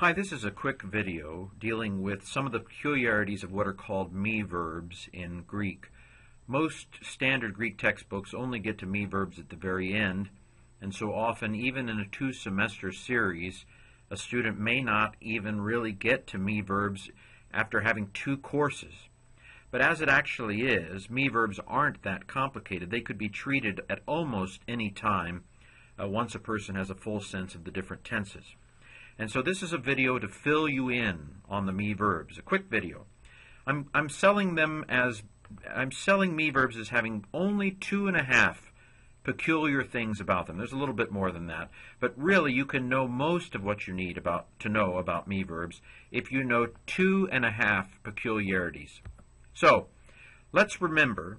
Hi, this is a quick video dealing with some of the peculiarities of what are called me verbs in Greek. Most standard Greek textbooks only get to me verbs at the very end, and so often, even in a two-semester series, a student may not even really get to me verbs after having two courses. But as it actually is, me verbs aren't that complicated. They could be treated at almost any time once a person has a full sense of the different tenses. And so this is a video to fill you in on the me verbs, a quick video. I'm selling me verbs as having only 2.5 peculiar things about them. There's a little bit more than that, but really you can know most of what you need to know about me verbs if you know 2.5 peculiarities. So let's remember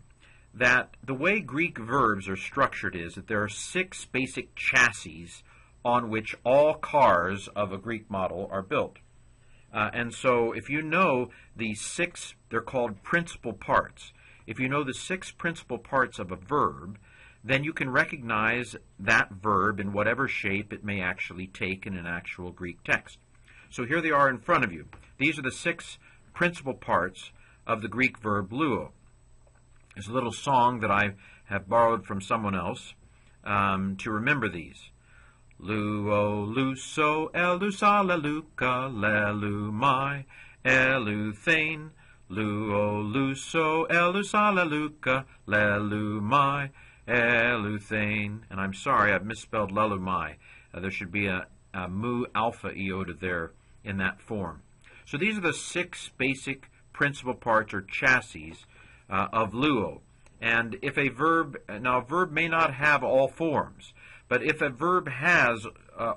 that the way Greek verbs are structured is that there are 6 basic chassis on which all cars of a Greek model are built. And so if you know the 6, they're called principal parts. If you know the 6 principal parts of a verb, then you can recognize that verb in whatever shape it may actually take in an actual Greek text. So here they are in front of you. These are the 6 principal parts of the Greek verb luo. There's a little song that I have borrowed from someone else to remember these. Luo, luso, elusa, leluka, lelumai, eleuthein. Luo, luso, elusa, leluka, lelumai, eleuthein. And I'm sorry, I've misspelled lelumai. There should be a mu alpha iota there in that form. So these are the 6 basic principal parts or chassis of luo. And if a verb, now a verb may not have all forms, but if a verb has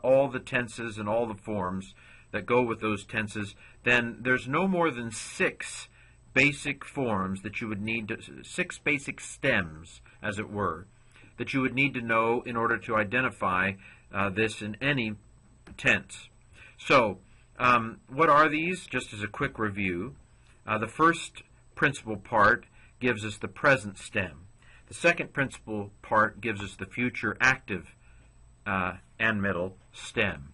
all the tenses and all the forms that go with those tenses, then there's no more than 6 basic forms that you would need to, 6 basic stems, as it were, that you would need to know in order to identify this in any tense. So, what are these? Just as a quick review, the first principal part gives us the present stem. The second principal part gives us the future active and middle stem.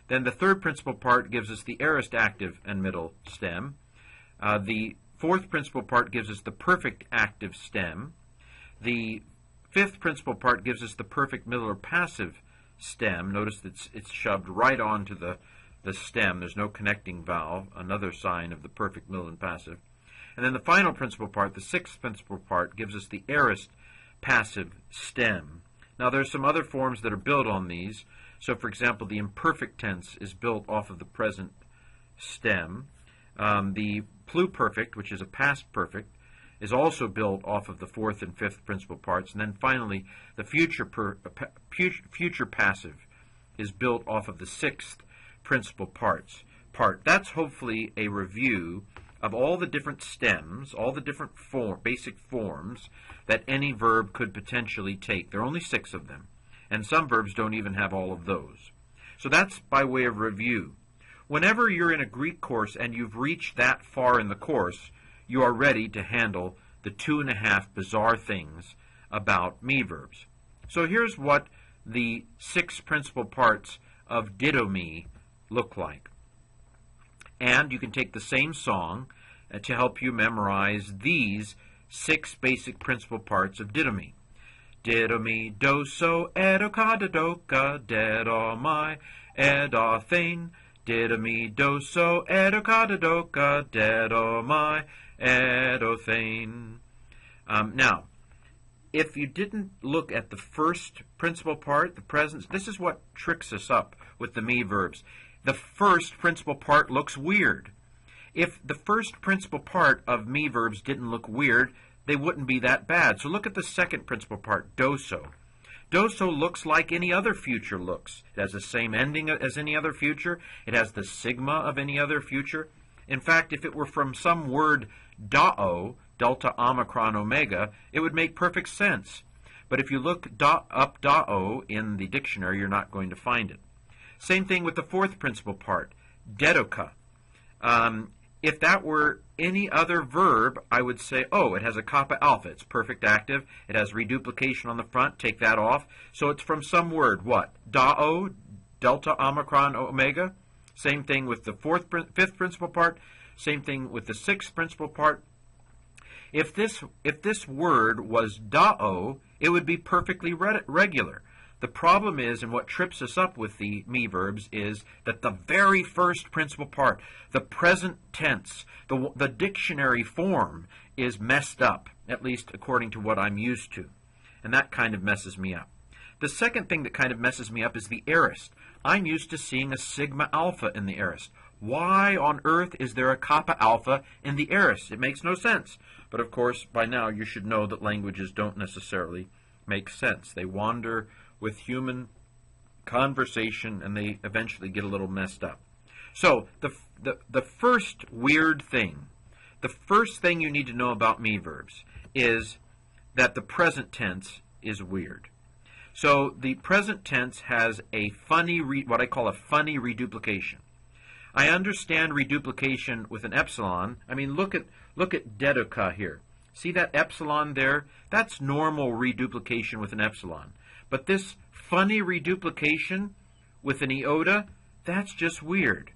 Then the third principal part gives us the aorist active and middle stem. The fourth principal part gives us the perfect active stem. The fifth principal part gives us the perfect middle or passive stem. Notice that it's shoved right onto the stem. There's no connecting valve, another sign of the perfect middle and passive. And then the final principal part, the sixth principal part, gives us the aorist passive stem. Now there's some other forms that are built on these. So for example, the imperfect tense is built off of the present stem. The pluperfect, which is a past perfect, is also built off of the fourth and fifth principal parts. And then finally, the future passive is built off of the sixth principal part. That's hopefully a review of all the different stems, all the different basic forms that any verb could potentially take. There are only 6 of them, and some verbs don't even have all of those. So that's by way of review. Whenever you're in a Greek course and you've reached that far in the course, you are ready to handle the 2.5 bizarre things about me verbs. So here's what the 6 principal parts of didomi look like. And you can take the same song to help you memorize these 6 basic principal parts of didomi. Didomi, doso, edoka, dodoka, dedomai, edothein. Didomi, doso, edoka, dodoka, dedomai, edothein. Now, if you didn't look at the first principal part, the present, this is what tricks us up with the me verbs. The first principal part looks weird. If the first principal part of me verbs didn't look weird, they wouldn't be that bad. So look at the second principal part, doso. Doso looks like any other future looks. It has the same ending as any other future. It has the sigma of any other future. In fact, if it were from some word dao, delta, omicron, omega, it would make perfect sense. But if you look up dao in the dictionary, you're not going to find it. Same thing with the fourth principal part, dedoka. If that were any other verb, I would say, oh, it has a kappa alpha. It's perfect active. It has reduplication on the front. Take that off. So it's from some word. What? Dao, delta, omicron, omega. Same thing with the fifth principal part. Same thing with the sixth principal part. If this word was da'o, it would be perfectly regular. The problem is, and what trips us up with the me verbs, is that the very first principal part, the present tense, the dictionary form, is messed up, at least according to what I'm used to. And that kind of messes me up. The second thing that kind of messes me up is the aorist. I'm used to seeing a sigma alpha in the aorist. Why on earth is there a kappa alpha in the aorist? It makes no sense. But of course, by now you should know that languages don't necessarily make sense. They wander with human conversation, and they eventually get a little messed up. So the first weird thing, the first thing you need to know about me verbs is that the present tense is weird. So the present tense has a funny, what I call a funny reduplication. I understand reduplication with an epsilon. I mean, look at deduca here. See that epsilon there? That's normal reduplication with an epsilon. But this funny reduplication with an iota, that's just weird.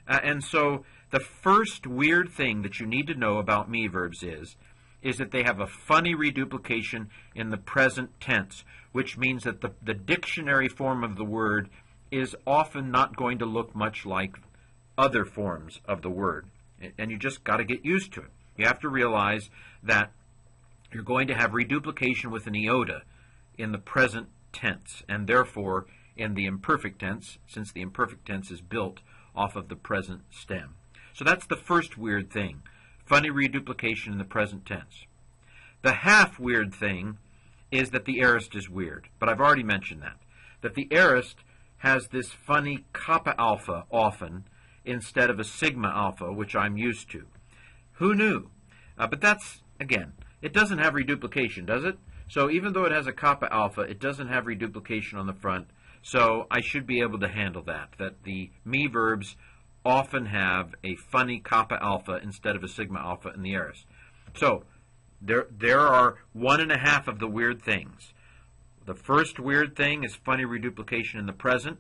And so the first weird thing that you need to know about me verbs is that they have a funny reduplication in the present tense, which means that the dictionary form of the word is often not going to look much like other forms of the word. And you just got to get used to it. You have to realize that you're going to have reduplication with an iota in the present tense, and therefore in the imperfect tense, since the imperfect tense is built off of the present stem. So that's the first weird thing, funny reduplication in the present tense. The half weird thing is that the aorist is weird, but I've already mentioned that the aorist has this funny kappa alpha often instead of a sigma alpha, which I'm used to. Who knew? But that's, again, it doesn't have reduplication, does it? So even though it has a kappa alpha, it doesn't have reduplication on the front. So I should be able to handle that the me verbs often have a funny kappa alpha instead of a sigma alpha in the aorist. So there are 1.5 of the weird things. The first weird thing is funny reduplication in the present,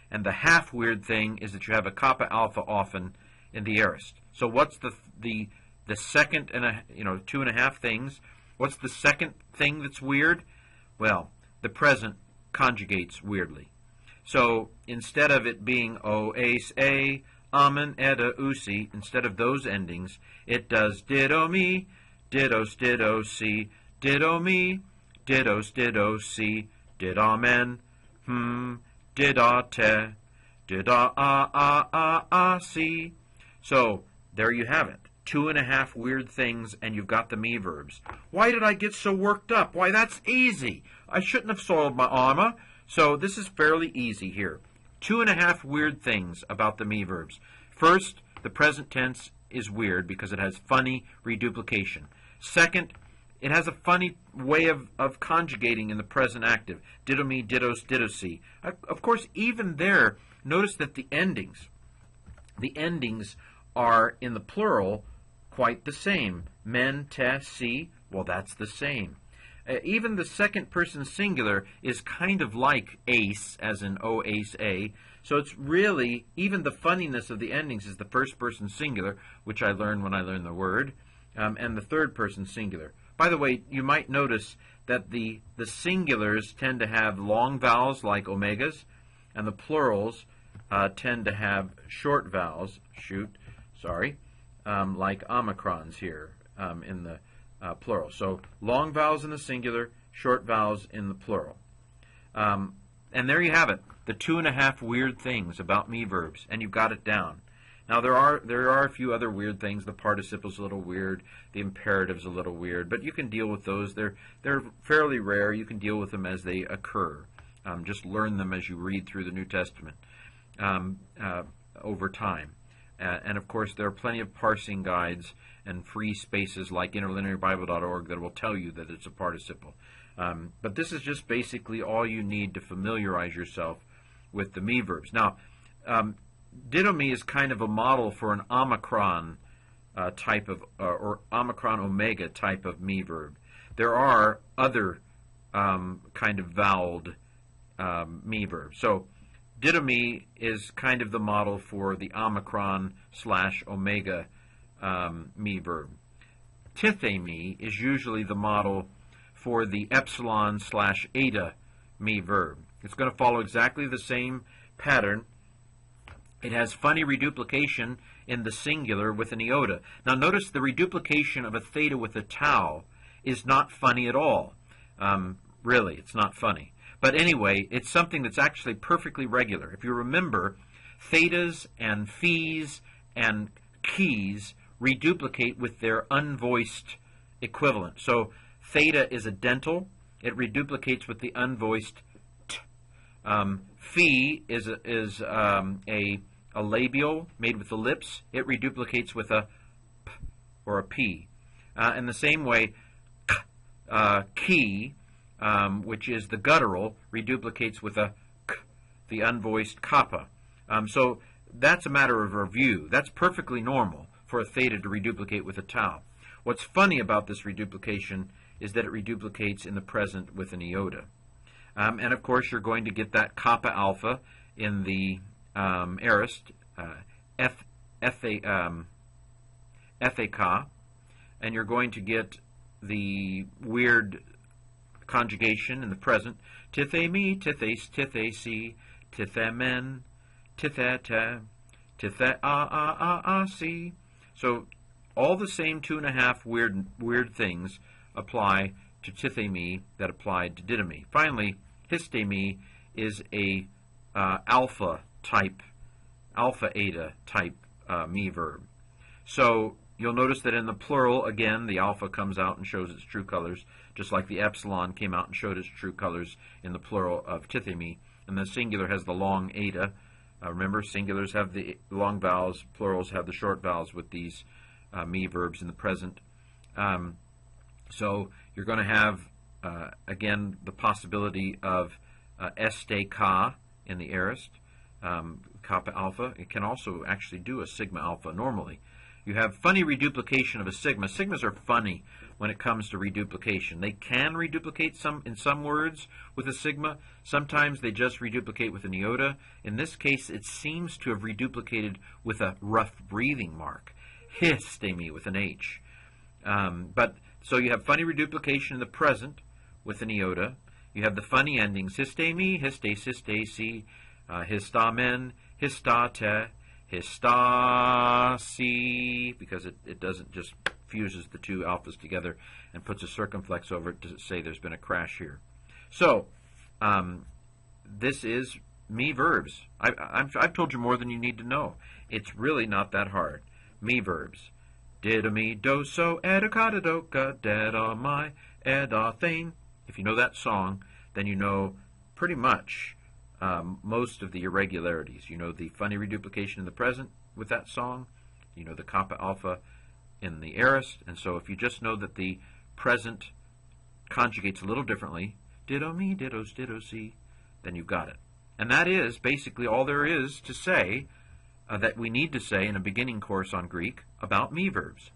and the half weird thing is that you have a kappa alpha often in the aorist. So what's the second 2.5 things? What's the second thing that's weird? Well, the present conjugates weirdly. So instead of it being o, ace, a, amen, edda, usi, instead of those endings, it does ditto me, dittos, ditto, si, ditto me, dittos, ditto, si, did amen, did te, did si. So there you have it. 2.5 weird things, and you've got the me verbs. Why did I get so worked up? Why, that's easy. I shouldn't have soiled my armor. So this is fairly easy here. 2.5 weird things about the me verbs. First, the present tense is weird because it has funny reduplication. Second, it has a funny way of conjugating in the present active. Ditto me, dittos, ditto si. Of course, even there, notice that the endings are in the plural quite the same. Men, te, si, well, that's the same. Even the second person singular is kind of like ace, as in o, ace, a. So it's really, even the funniness of the endings is the first person singular, which I learned when I learned the word, and the third person singular. By the way, you might notice that the singulars tend to have long vowels like omegas, and the plurals tend to have short vowels, like omicrons here in the plural. So long vowels in the singular, short vowels in the plural. And there you have it, the 2.5 weird things about me verbs, and you've got it down. Now there are a few other weird things. The participle's a little weird, the imperative's a little weird, but you can deal with those. They're fairly rare. You can deal with them as they occur. Just learn them as you read through the New Testament over time. And of course, there are plenty of parsing guides and free spaces like interlinearbible.org that will tell you that it's a participle. But this is just basically all you need to familiarize yourself with the me verbs. Now, ditto me is kind of a model for an omicron type of, or omicron omega type of me verb. There are other kind of voweled me verbs. So, Didomi is kind of the model for the omicron / omega me verb. Tithemi is usually the model for the epsilon / eta me verb. It's going to follow exactly the same pattern. It has funny reduplication in the singular with an iota. Now notice the reduplication of a theta with a tau is not funny at all. Really, it's not funny. But anyway, it's something that's actually perfectly regular. If you remember, thetas and phis and keys reduplicate with their unvoiced equivalent. So theta is a dental. It reduplicates with the unvoiced t. Phi is a labial made with the lips. It reduplicates with a p or a p. In the same way, ki, which is the guttural, reduplicates with a k, the unvoiced kappa. So that's a matter of review. That's perfectly normal for a theta to reduplicate with a tau. What's funny about this reduplication is that it reduplicates in the present with an iota. And of course, you're going to get that kappa alpha in the aorist, etheka, and you're going to get the weird conjugation in the present, tithemi, tithes, tithesi, tithemen, tithete, tithea-a-a-a-si. So all the same 2.5 weird things apply to tithemi that applied to didomi. Finally, histemi is a alpha eta type me verb. So you'll notice that in the plural, again, the alpha comes out and shows its true colors, just like the epsilon came out and showed its true colors in the plural of tithemi. And the singular has the long eta. Remember, singulars have the long vowels, plurals have the short vowels with these me verbs in the present. So you're going to have, again, the possibility of este ka in the aorist, kappa alpha. It can also actually do a sigma alpha normally. You have funny reduplication of a sigma. Sigmas are funny when it comes to reduplication. They can reduplicate in some words with a sigma. Sometimes they just reduplicate with an iota. In this case, it seems to have reduplicated with a rough breathing mark. Histemi with an H. So you have funny reduplication in the present with an iota. You have the funny endings, histemi, histes, histesi, histamen, histate, histasi, because it doesn't just fuses the two alphas together and puts a circumflex over it to say there's been a crash here. So this is me verbs. I've told you more than you need to know. It's really not that hard. Me verbs. Didomi, doso, edakata, doka, deda, my, eda, thane. If you know that song, then you know pretty much most of the irregularities. You know the funny reduplication in the present with that song. You know the kappa alpha in the aorist. And so if you just know that the present conjugates a little differently, didomi, didos, didosi, then you've got it. And that is basically all there is to say that we need to say in a beginning course on Greek about me verbs.